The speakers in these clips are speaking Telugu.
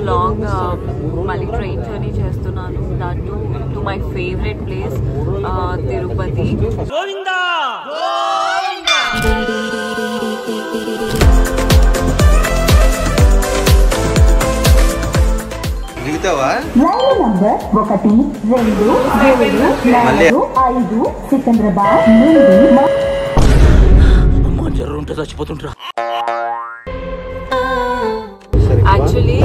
లాంగ్ మళ్ళీ ట్రైన్ జర్నీ చేస్తున్నాను. That to my favourite place Tirupati. Secunderabad చచ్చిపోతుంటా. యాక్చువల్లీ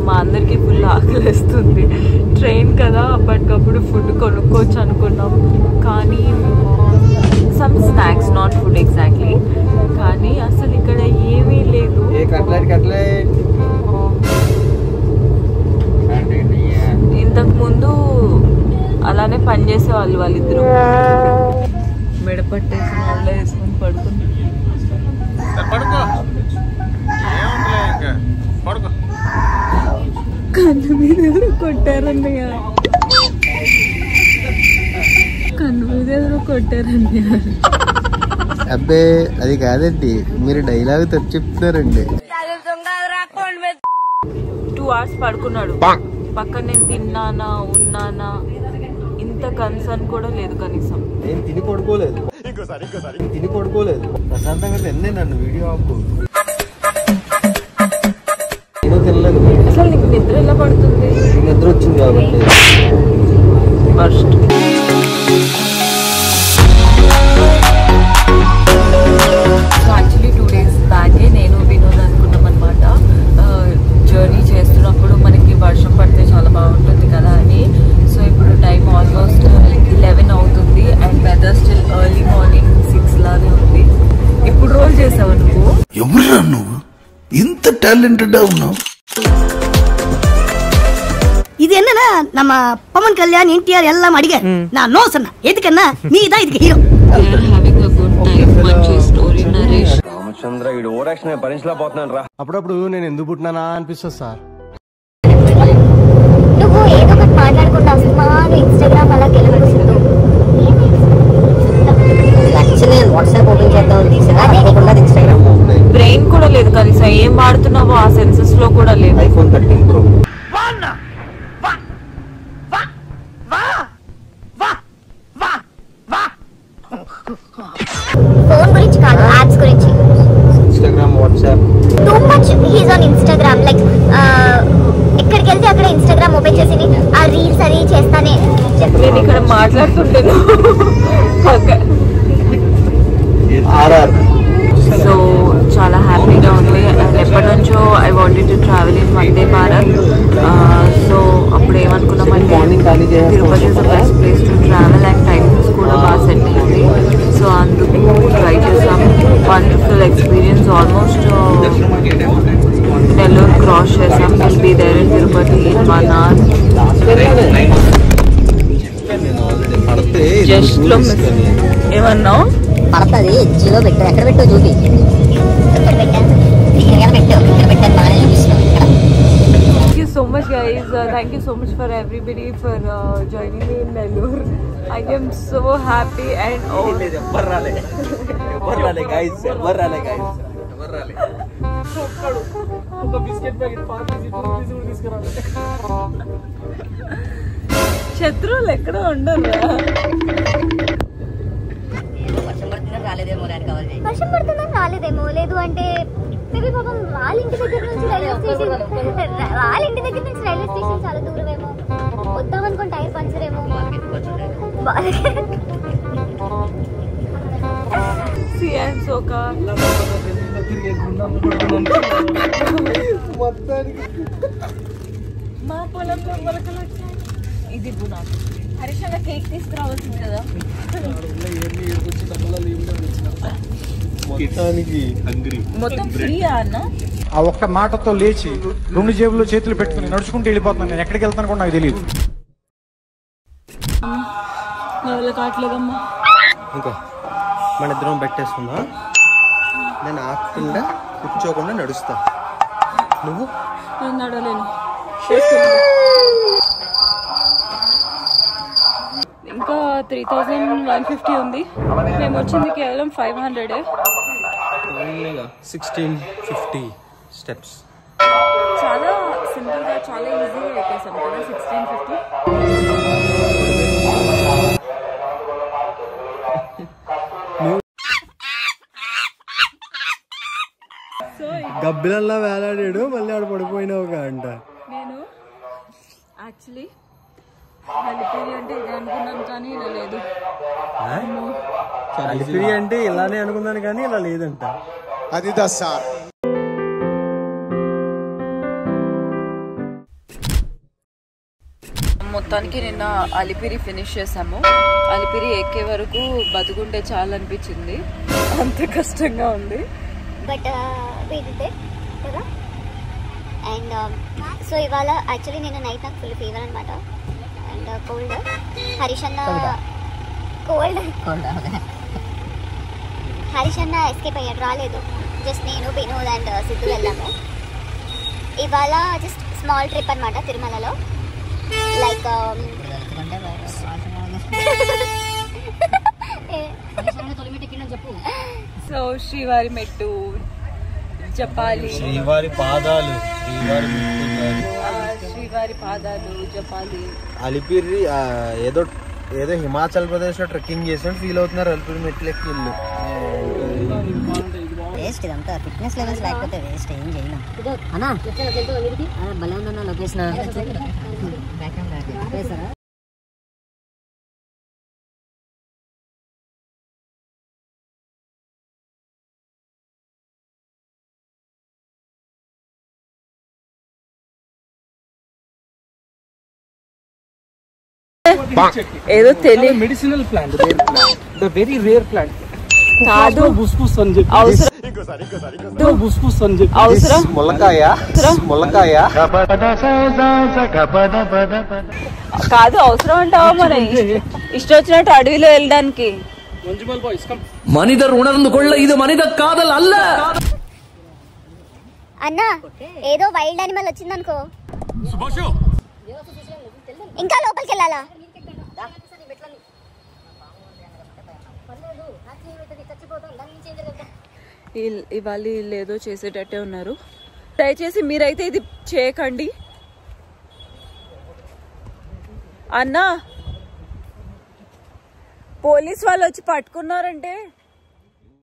మా అందరికి ఫుల్ ఆకలిస్తుంది. ట్రైన్ కదా, అప్పటికప్పుడు ఫుడ్ కొనుక్కోవచ్చు అనుకున్నాం, కానీ some snacks, not food exactly. కానీ అసలు ఇక్కడ ఏమీ లేదు. ఇంతకు ముందు అలానే పనిచేసే వాళ్ళిద్దరు మెడపట్టేసి వాళ్ళ వేసుకుని పడుకుని కన్ను మీద ఎవరో కొట్టారన్నయ్య, కన్ను మీద ఎవరో కొట్టారన్నయ్య. అబ్బే అది కాదండి, మీరు డైలాగ్ తప్పు చెప్తున్నారండి. 2 hours పడుకున్నాడు. పక్కన నేను తిన్నానా ఉన్నానా ఇంత కన్సర్న్ కూడా లేదు. కనీసం నేను తిని పడుకోలేదు, ప్రశాంతంగా తిన్నే. నన్ను వీడియో ఆపు. నేను తినలేదు. అసలు నీకు నిద్ర ఎలా పడుతుంది? నిద్ర వచ్చింది కాబట్టి. ఫస్ట్ యాక్చువల్లీ 2 days బ్యాకే నేను వినోద్ అనుకున్నాం అనమాట. జర్నీ చేస్తున్నప్పుడు మనకి వర్షం పడితే చాలా బాగుంటుంది కదా అని. సో ఇప్పుడు టైం ఆల్మోస్ట్ 11 అవుతుంది and weather still early morning 6 లానే ఉంది. ఇప్పుడు రోల్ చేసావు నువ్వు? ఎవరురా నువ్వు ఇంత టాలెంటెడ్ ఉన్నావు? இது என்னன்னா நம்ம பவன் கல்யாண் என்டிஆர் எல்லாம் அடிக்க நான் நோ சொன்னேன். எதுக்குன்னா நீ தான் இதுக்கு ஹீரோ. రామచంద్ర ఈ ఓవరాక్షన్ భరించలేకపోతున్నాను రా. అప్పుడప్పుడు నేను ఎందుకు పుట్టినానా అనిపిస్తుంది సార్. నువ్వు ఏదో ఒకటి మాట్లాడుకుంటా సినిమా ఇన్స్టాగ్రామ్ అలా గెలుపుకుంటూ వాట్సాప్ ఓపెన్ చేద్దాం ఇన్స్టాగ్రామ్ బ్రెయిన్ కూడా లేదు కనీసం. ఏం వాడుతున్నావో ఆ సెన్సెస్ లో కూడా లేదు. iPhone 13 Pro. ఫోన్ గురించి కాదు, యాప్స్ గురించి. Instagram, WhatsApp too much he's on Instagram. Like ఎక్కడికి వెళ్తే అక్కడ ఇన్స్టాగ్రామ్ ఓపెన్ చేసి ఆ రీల్స్ అది చేస్తానే. నేను ఇక్కడ మాట్లాడుతుంటాను. సో చాలా హ్యాపీగా ఉంది. ఎప్పటి నుంచో I wanted to travel in Vande Bharat. So అప్పుడు ఏమనుకున్నామంటే Tirupati is the best place to travel and times కూడా బాగా సెట్ అయింది. సో అందుకు ట్రై చేసాం. Wonderful experience. Almost Nellore cross చేసాం. Will be there in Tirupati in 1 hour. Just లో ఏమన్నావు? పడతది జీరో పెట్టు. ఎక్కడ పెట్టు చూపి. Thank you so much guys. Thank you so much for everybody for joining me in Nellore. I am so happy and శత్రువులు ఎక్కడ ఉండరు. వర్షం పడుతుందని రాలేదేమో. లేదు అంటే మేబీ పాపం వాళ్ళ ఇంటి దగ్గర నుంచి రైల్వే స్టేషన్ చాలా దూరమేమో. వద్దామనుకోని టైర్ పంచర్ ఏమో. మా పొలంలో ఇది నాకు హరిషంగా కేక్ తీసుకురావాల్సింది కదా. మొత్తం ఫ్రీ అన్న. ఆ ఒక్క మాటతో లేచి 2 జేబుల్లో చేతులు పెట్టుకుని నడుచుకుంటూ వెళ్ళిపోతున్నాను. నేను ఎక్కడికి వెళ్తాను కూడా నాకు తెలియదు. కావట్లేదమ్మా. ఇంకా మన ఇద్దరం పెట్టేసుకుందా. నేను ఆకుండా కూర్చోకుండా నడుస్తా. నువ్వు? నేను నడవలేను. ఇంకా 3150 ఉంది. మేము వచ్చింది కేవలం 500. 1650 స్టెప్స్. చాలా సింపుల్ గా చాలా ఈజీగా ఎక్కేసాం కదా 1650. గబ్బిలల్లా వేలాడాడు, మళ్ళీ ఆడ పడిపోయినావు అంట. నేను యాక్చువల్లీ అలిపిరి అంటే ఇది అనుకున్నాను కానీ ఇలా లేదు. అలిపిరి అంటే ఇలానే అనుకున్నాను కానీ ఇలా లేదంట. అది సార్ మొత్తానికి నిన్న అలిపిరి ఫినిష్ చేసాము. అలిపిరి ఎక్కే వరకు బతుకుంటే చాలా అనిపించింది, అంత కష్టంగా ఉంది. బట్ కదా. అండ్ సో ఇవాళ యాక్చువల్లీ నేను నైట్ నాకు ఫుల్ ఫీవర్ అనమాట అండ్ కోల్డ్. హరీష్ అన్న హరీష్ అన్న ఎస్కేప్ అయ్యాడు, రాలేదు. జస్ట్ నేను వినోద్ అండ్ సిద్ధు వెళ్ళాము. ఇవాళ జస్ట్ స్మాల్ ట్రిప్ అనమాట తిరుమలలో. లైక్ సో శ్రీవారి మెట్టు జపాలి, శ్రీవారి పాదాలు, శ్రీవారి పాదాలు జపాలి. అలిపిరి ఏదో ఏదో హిమాచల్ ప్రదేశ్ లో ట్రెక్కింగ్ చేసినట్టు ఫీల్ అవుతున్నారు. అలిపిరి మెట్లు ఎక్కి వేస్ట్ ఇదంతా. ఫిట్నెస్ లెవెల్స్ లేకపోతే వేస్ట్. ఏం చేయలేం అన్నా. భలే ఉందన్న లొకేషన్. ఏదో తెలియదు medicinal plant, the very rare plant కాదు. బుస్బుస్ అని చెప్పి బుస్బుస్ అని చెప్పి అవసరం ములకాయ కాదు, అవసరం అంటావా మరి ఇష్టం వచ్చినట్టు అడవిలో వెళ్ళడానికి. మనిద రుణర్ந்துకొళ్ళ ఇది మనిద కాదల్ అల్ల. అన్నా ఏదో వైల్డ్ యానిమల్ వచ్చిందనుకో, ఇంకా లోపలికి వెళ్ళాలా? ఇవాళ ఏదో చేసేటట్టే ఉన్నారు. దయచేసి మీరైతే ఇది చేయకండి అన్నా. పోలీస్ వాళ్ళు వచ్చి పట్టుకున్నారంటే